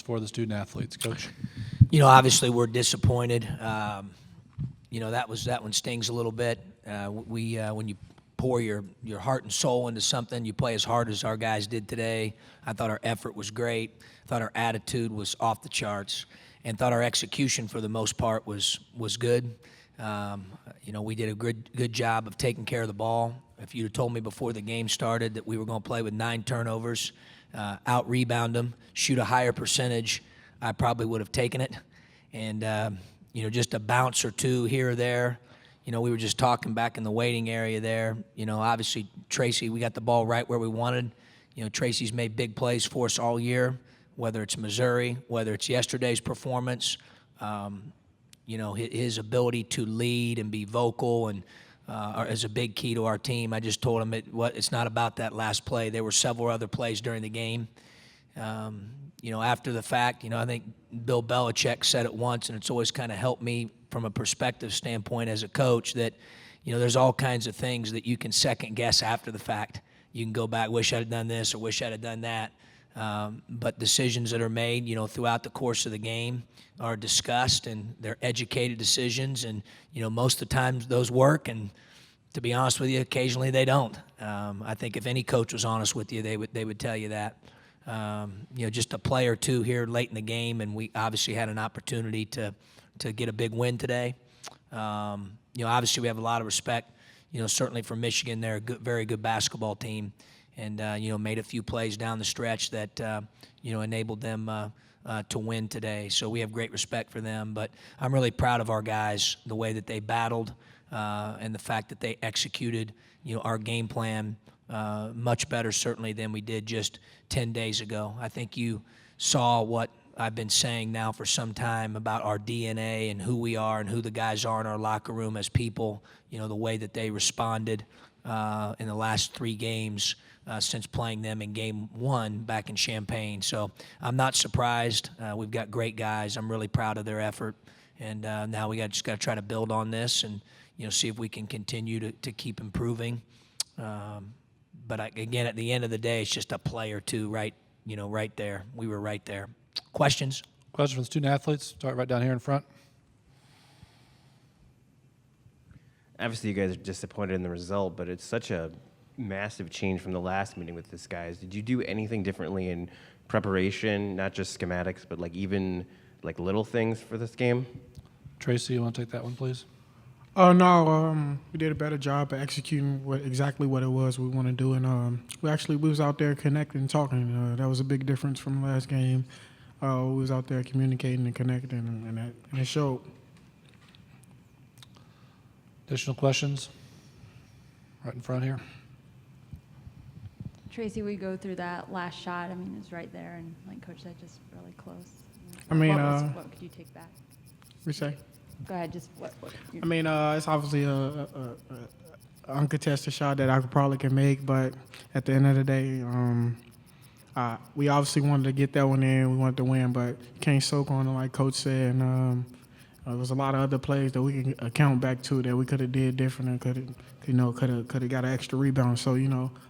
For the student athletes, Coach. Obviously we're disappointed. That one stings a little bit. When you pour your heart and soul into something, you play as hard as our guys did today. I thought our effort was great. I thought our attitude was off the charts, and thought our execution for the most part was good. We did a good job of taking care of the ball. If you'd have told me before the game started that we were going to play with 9 turnovers, out-rebound them, shoot a higher percentage, I probably would have taken it. And, just a bounce or two here or there. We were just talking back in the waiting area there. Obviously, Tracy, we got the ball right where we wanted. Tracy's made big plays for us all year, whether it's Missouri, whether it's yesterday's performance. His ability to lead and be vocal and is a big key to our team. I just told him it's not about that last play. There were several other plays during the game. After the fact, I think Bill Belichick said it once, and it's always kind of helped me from a perspective standpoint as a coach that, there's all kinds of things that you can second guess after the fact. You can go back, wish I'd have done this or wish I'd have done that. But decisions that are made, throughout the course of the game are discussed, and they're educated decisions. And, most of the times those work, and to be honest with you, occasionally they don't. I think if any coach was honest with you, they would tell you that. Just a play or two here late in the game, and we obviously had an opportunity to get a big win today. Obviously we have a lot of respect, certainly for Michigan. They're a very good basketball team, and, made a few plays down the stretch that, enabled them to win today. So we have great respect for them. But I'm really proud of our guys, the way that they battled, and the fact that they executed, our game plan much better certainly than we did just 10 days ago. I think you saw what I've been saying now for some time about our DNA and who we are and who the guys are in our locker room as people, the way that they responded in the last 3 games since playing them in game 1 back in Champaign. So I'm not surprised. We've got great guys. I'm really proud of their effort. And now we just got to try to build on this and, see if we can continue to keep improving. But again, at the end of the day, it's just a play or two right there. We were right there. Questions? Question for the student athletes. Start right down here in front. Obviously, you guys are disappointed in the result, but it's such a massive change from the last meeting with this guys. Did you do anything differently in preparation, not just schematics, but even little things for this game? Tracy, you want to take that one, please? No, we did a better job of executing exactly what it was we want to do, and we was out there connecting and talking. That was a big difference from the last game. We was out there communicating and connecting, and it showed. Additional questions? Right in front here. Tracy, we go through that last shot. It was right there, and like Coach said, just really close. What could you take back? We say. Go ahead. Just what it's obviously a uncontested shot that I probably can make, but at the end of the day, we obviously wanted to get that one in. We wanted to win, but can't soak on it, like Coach said. And there was a lot of other plays that we can account back to that we could have did different and could have got an extra rebound. So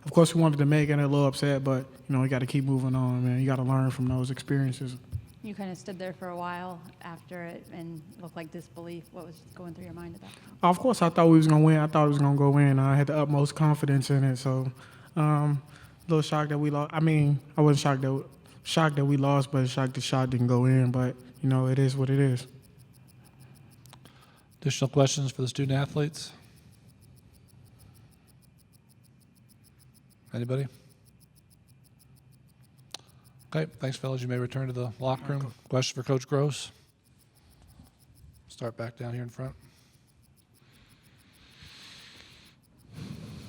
of course we wanted to make it a little upset, but we got to keep moving on, man. You got to learn from those experiences. You kind of stood there for a while after it and looked like disbelief. What was going through your mind at that point? Of course, I thought we was going to win. I thought it was going to go in. I had the utmost confidence in it. So, a little shocked that we lost. I wasn't shocked that we lost, but shocked the shot didn't go in. But, it is what it is. Additional questions for the student athletes? Anybody? Okay, thanks, fellas. You may return to the locker room. Question for Coach Gross. Start back down here in front.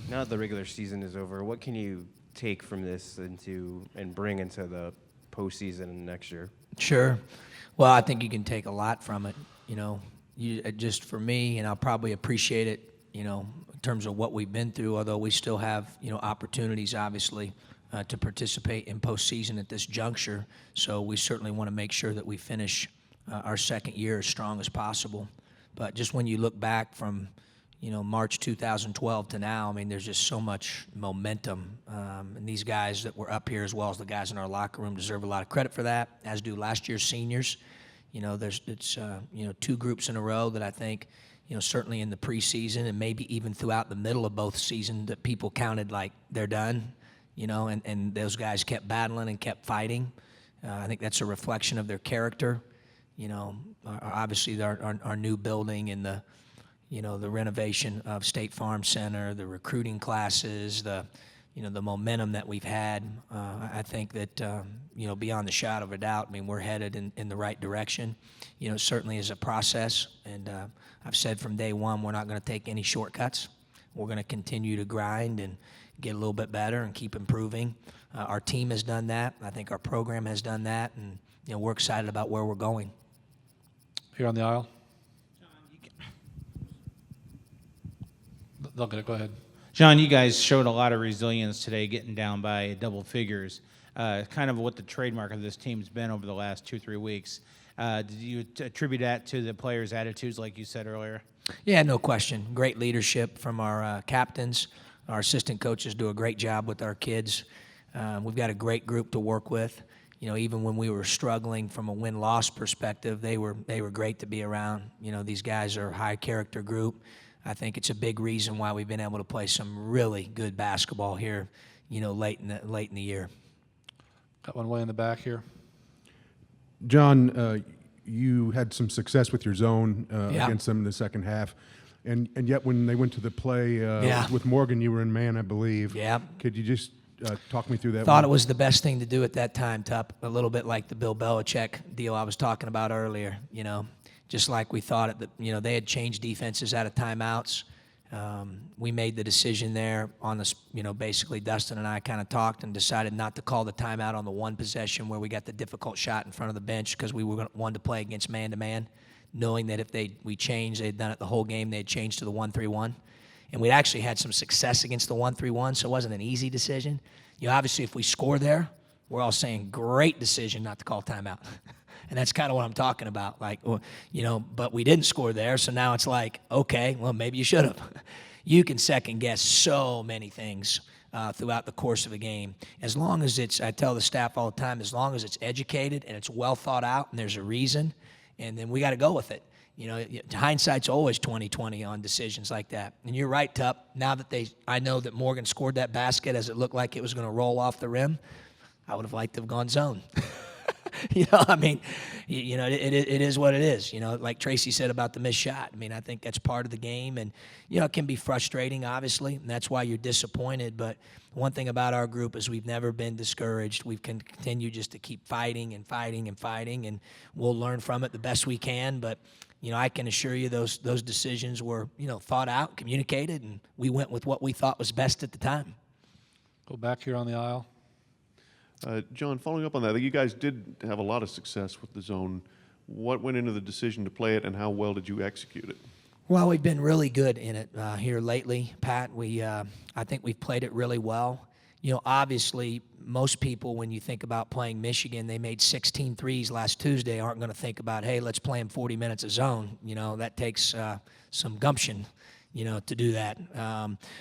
Now that the regular season is over, what can you take from this and bring into the postseason next year? Sure. Well, I think you can take a lot from it. Just for me, and I'll probably appreciate it, in terms of what we've been through, although we still have, opportunities, obviously, to participate in postseason at this juncture. So we certainly want to make sure that we finish our second year as strong as possible. But just when you look back from, March 2012 to now, I mean, there's just so much momentum. And these guys that were up here, as well as the guys in our locker room, deserve a lot of credit for that, as do last year's seniors. It's 2 groups in a row that I think, certainly in the preseason and maybe even throughout the middle of both seasons, that people counted like they're done, and those guys kept battling and kept fighting. I think that's a reflection of their character. Obviously our new building and the renovation of State Farm Center, the recruiting classes, the momentum that we've had. I think that, beyond the shadow of a doubt, I mean, we're headed in the right direction. It certainly is a process, and I've said from day one, we're not going to take any shortcuts. We're going to continue to grind and get a little bit better and keep improving. Our team has done that. I think our program has done that, and, we're excited about where we're going. Here on the aisle. They'll get it. Go ahead. John, you guys showed a lot of resilience today, getting down by double figures. Kind of what the trademark of this team's been over the last 2-3 weeks. Did you attribute that to the players' attitudes, like you said earlier? Yeah, no question. Great leadership from our captains. Our assistant coaches do a great job with our kids. We've got a great group to work with. Even when we were struggling from a win-loss perspective, they were great to be around. These guys are a high-character group. I think it's a big reason why we've been able to play some really good basketball here, late in the year. Got one way in the back here. John, you had some success with your zone Yeah. against them in the second half, and yet when they went to the play Yeah. with Morgan, you were in man, I believe. Yeah. Could you just talk me through that? Thought it was the best thing to do at that time, Tup. A little bit like the Bill Belichick deal I was talking about earlier. Just like we thought they had changed defenses out of timeouts. We made the decision there on this. Basically Dustin and I kind of talked and decided not to call the timeout on the one possession where we got the difficult shot in front of the bench, because we were wanted to play against man-to-man, knowing that if we changed, they had done it the whole game, they had changed to the 1-3-1. And we'd actually had some success against the 1-3-1, so it wasn't an easy decision. Obviously, if we score there, we're all saying, great decision not to call timeout. And that's kind of what I'm talking about. But we didn't score there, so now it's like, okay, well, maybe you should have. You can second-guess so many things throughout the course of a game. As long as I tell the staff all the time, as long as it's educated and it's well thought out and there's a reason, and then we got to go with it. Hindsight's always 20/20 on decisions like that. And you're right, Tup. Now that I know that Morgan scored that basket as it looked like it was going to roll off the rim, I would have liked to have gone zone. It is what it is. Like Tracy said about the missed shot. I mean, I think that's part of the game, and it can be frustrating, obviously, and that's why you're disappointed. But one thing about our group is we've never been discouraged. We've continued just to keep fighting and fighting and fighting, and we'll learn from it the best we can. But I can assure you those decisions were thought out, communicated, and we went with what we thought was best at the time. Go back here on the aisle. John, following up on that, you guys did have a lot of success with the zone. What went into the decision to play it, and how well did you execute it? Well, we've been really good in it here lately, Pat. I think we've played it really well. Obviously, most people, when you think about playing Michigan, they made 16 threes last Tuesday, aren't going to think about, hey, let's play them 40 minutes of zone. That takes some gumption, to do that.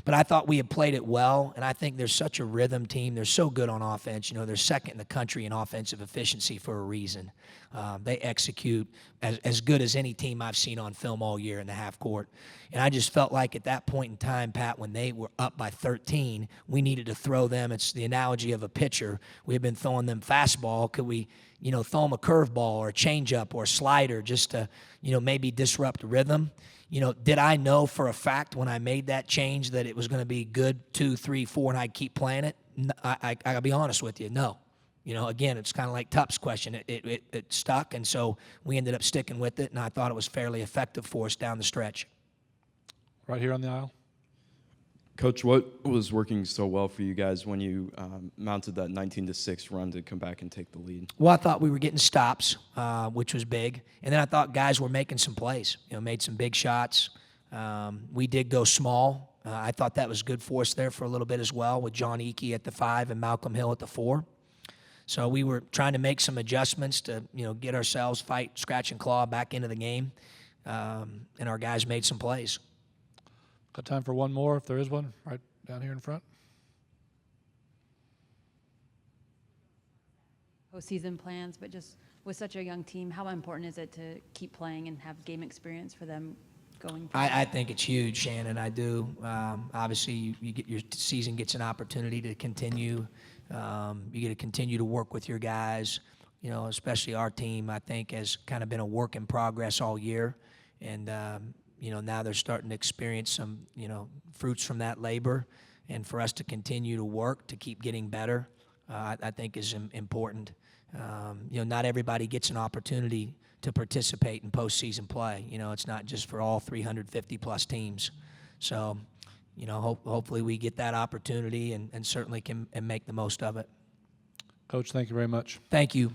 But I thought we had played it well, and I think there's such a rhythm team. They're so good on offense. They're second in the country in offensive efficiency for a reason. They execute as good as any team I've seen on film all year in the half court. And I just felt like at that point in time, Pat, when they were up by 13, we needed to throw them. It's the analogy of a pitcher. We had been throwing them fastball. Could we, throw them a curveball or a changeup or a slider just to, maybe disrupt rhythm? Did I know for a fact when I made that change that it was going to be good 2, 3, 4, and I'd keep playing it? I got to be honest with you, no. Again, it's kind of like Tup's question. It stuck, and so we ended up sticking with it, and I thought it was fairly effective for us down the stretch. Right here on the aisle. Coach, what was working so well for you guys when you mounted that 19-6 run to come back and take the lead? Well, I thought we were getting stops, which was big. And then I thought guys were making some plays, made some big shots. We did go small. I thought that was good for us there for a little bit as well, with John Eakey at the 5 and Malcolm Hill at the 4. So we were trying to make some adjustments to, get ourselves, fight, scratch, and claw back into the game. And our guys made some plays. Got time for one more, if there is one, right down here in front. Postseason plans, but just with such a young team, how important is it to keep playing and have game experience for them going forward? I think it's huge, Shannon. I do. Obviously, you get your season gets an opportunity to continue. You get to continue to work with your guys. You know, especially our team, I think, has kind of been a work in progress all year, and you know, now they're starting to experience some, you know, fruits from that labor, and for us to continue to work to keep getting better, I think is important. You know, not everybody gets an opportunity to participate in postseason play. You know, it's not just for all 350 plus teams. So, you know, hopefully we get that opportunity and certainly can make the most of it. Coach, thank you very much. Thank you.